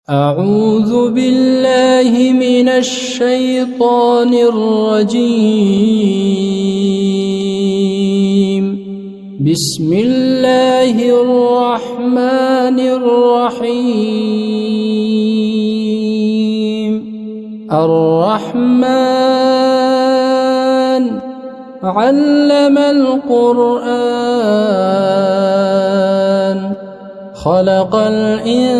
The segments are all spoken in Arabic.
أعوذ بالله من الشيطان الرجيم. بسم الله الرحمن الرحيم. الرحمن علم القرآن خلق الإنسان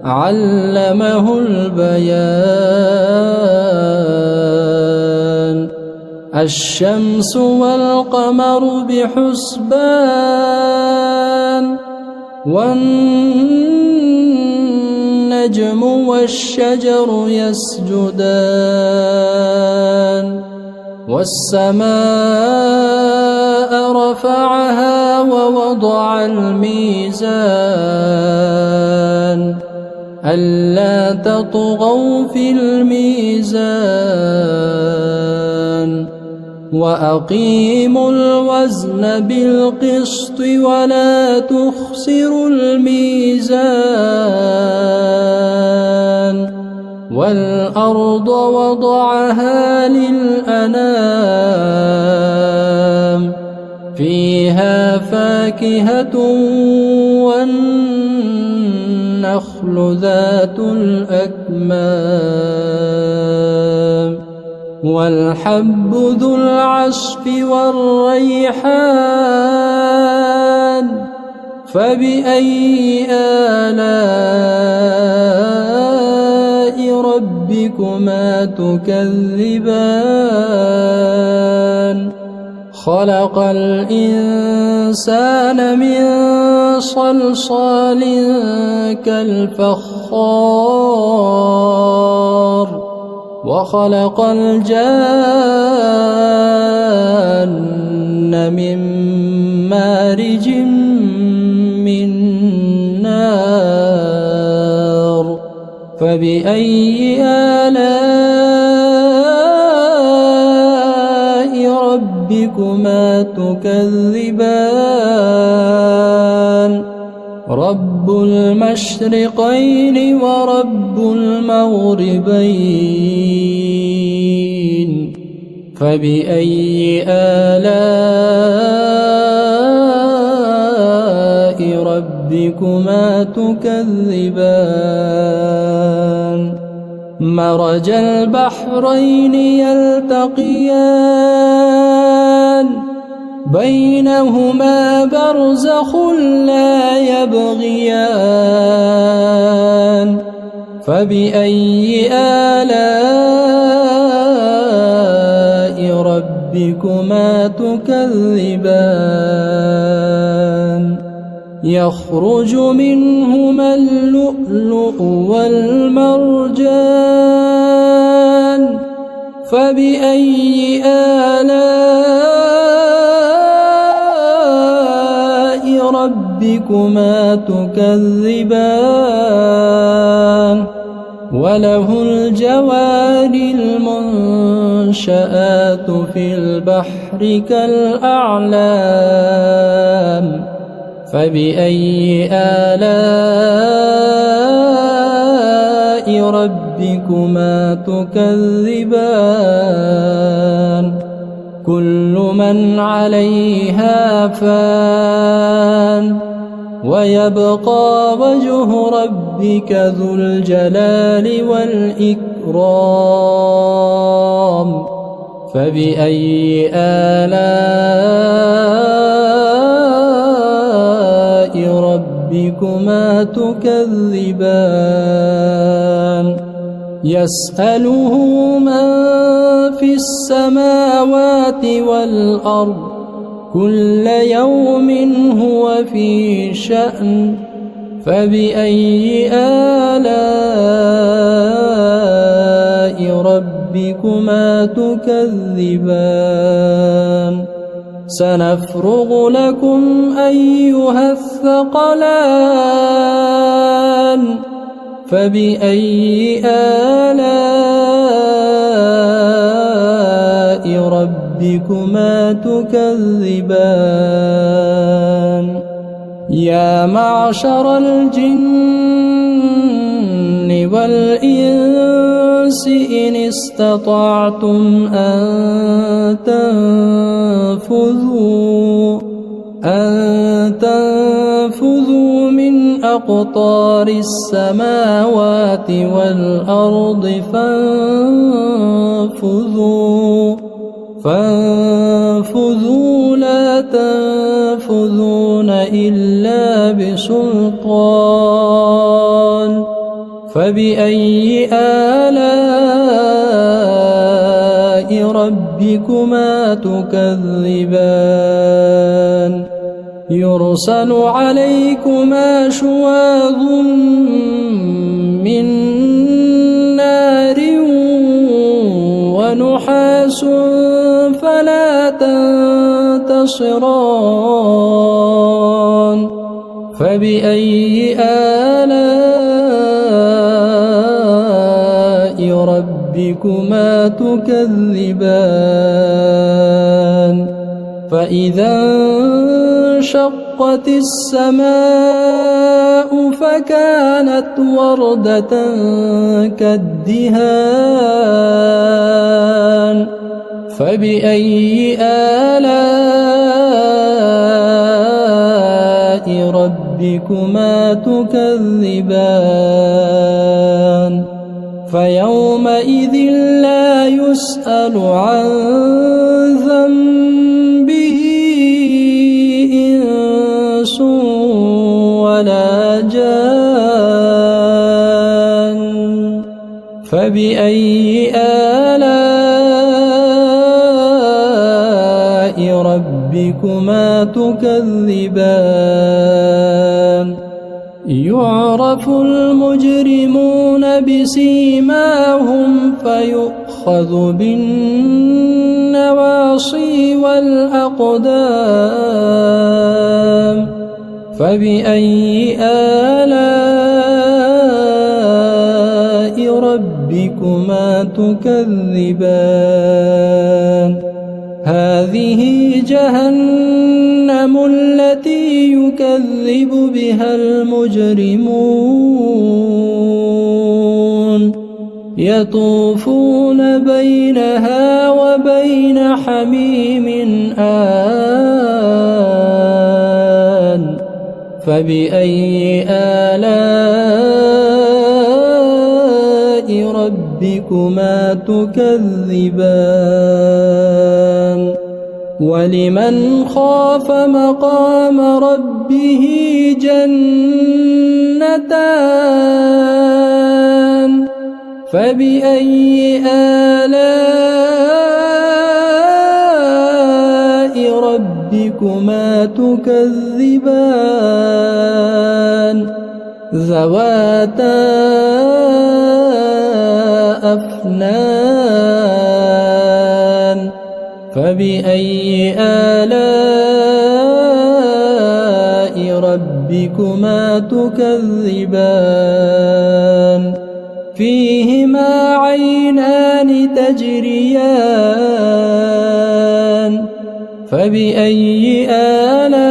علمه البيان. الشمس والقمر بحسبان والنجم والشجر يسجدان والسماء رفعها ووضع الميزان ألا تطغوا في الميزان وأقيموا الوزن بالقسط ولا تخسروا الميزان. والأرض وضعها للأنام فيها فاكهة والنخل ذات الأكمام والحب ذو العصف والريحان فبأي آلاء ربكما تكذبان. خلق الإنسان من صلصال كالفخار وخلق الجان من مارج من نار فبأي آلاء ربكما تكذبان. رب المشرقين ورب المغربين فبأي آلاء ربكما تكذبان. مرج البحرين يلتقيان بينهما برزخ لا يبغيان فبأي آلاء ربكما تكذبان. يخرج منهما اللؤلؤ والمرجان فبأي آلاء ربكما تكذبان. وله الجوار المنشآت في البحر كالأعلام فبأي آلاء ربكما تكذبان. كل من عليها فان ويبقى وجه ربك ذو الجلال والإكرام فبأي آلاء ربكما تكذبان. يسأله من في السماوات والأرض كل يوم هو في شأن فبأي آلاء ربكما تكذبان. سنفرغ لكم أيها الثقلان فبأي آلاء ربكما تكذبان. يا معشر الجن والإنس إن استطعتم أن تنفذوا من أقطار السماوات والأرض فانفذوا لا تنفذون إلا بسلطان فبأي آلاء ربكما تكذبان يرسل عليكما شواظ من نار ونحاس فلا تنتصران فبأي آلاء ربكما تكذبان فإذا انشقت السماء فكانت وردة كالدهان فبأي آلاء ربكما تكذبان فيومئذ لا يسأل عن ذنبه إنس ولا جان فبأي آلاء ربكما تكذبان يعرف المجرمون بسيماهم فيؤخذ بالنواصي والأقدام فبأي آلاء ربكما تكذبان هذه جهنم التي يكذب بها المجرمون يطوفون بينها وبين حميم آن فبأي آلاء ربكما تكذبان ولمن خاف مقام ربه جنتان فبأي آلاء ربكما تكذبان ذواتا أفنان فبأي آلاء ربكما تكذبان فيهما عينان تجريان فبأي آلاء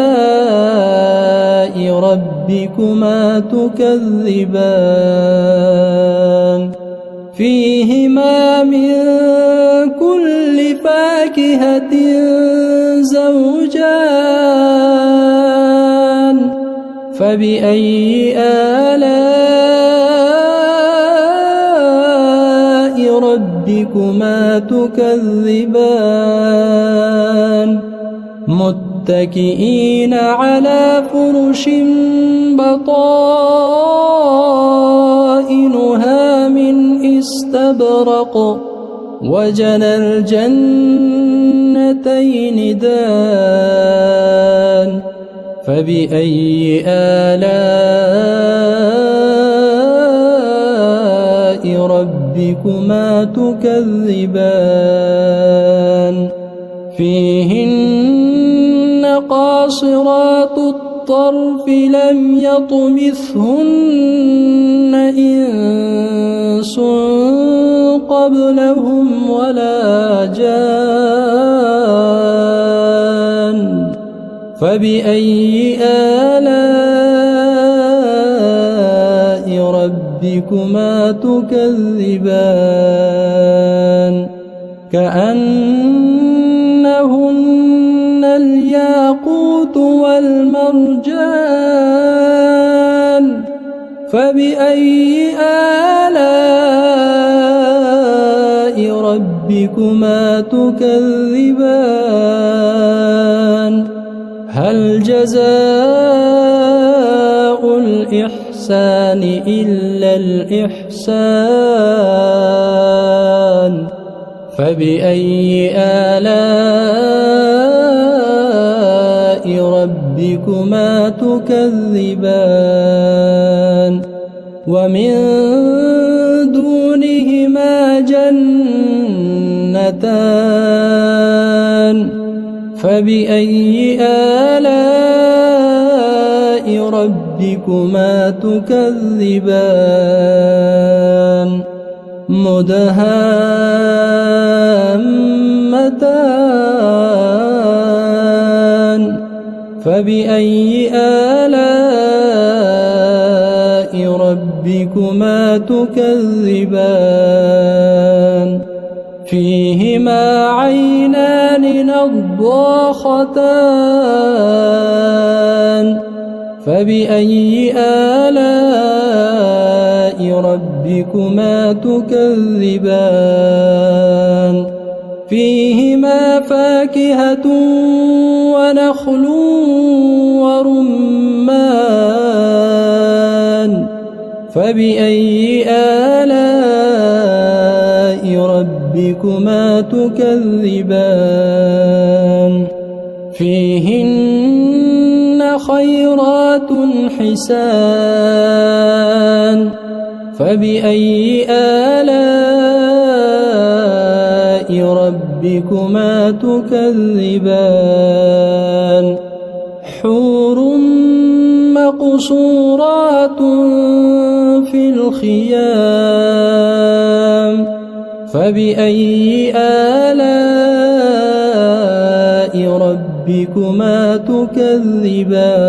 ربكما تكذبان فيهما من كل فاكهة زوجان فبأي آلاء ربكما تكذبان متكئين على فرش بطائنها من استبرق وجنى الجنتين دان فبأي آلاء ربكما تكذبان فيهن قاصرات الطرف لم يطمثهن إنس قبلهم ولا جان فبأي آلاء ربكما تكذبان كأنهن الياقوت والمرجان فبأي آلاء ربكما تكذبان هل جزاء الإحسان إلا الإحسان فبأي آلاء ربكما تكذبان ومن دونهما جنتان فبأي آلاء ربكما تكذبان مدهامتان فبأي آلاء ربكما تكذبان فيهما عينان نضاختان فبأي آلاء ربكما تكذبان فيهما فاكهة ونخل ورمان فبأي آلاء ربكما تكذبان فيهن خيرات حسان فبأي آلاء ربكما تكذبان حور مقصورات في الخيام فبأي آلاء ربكما تكذبان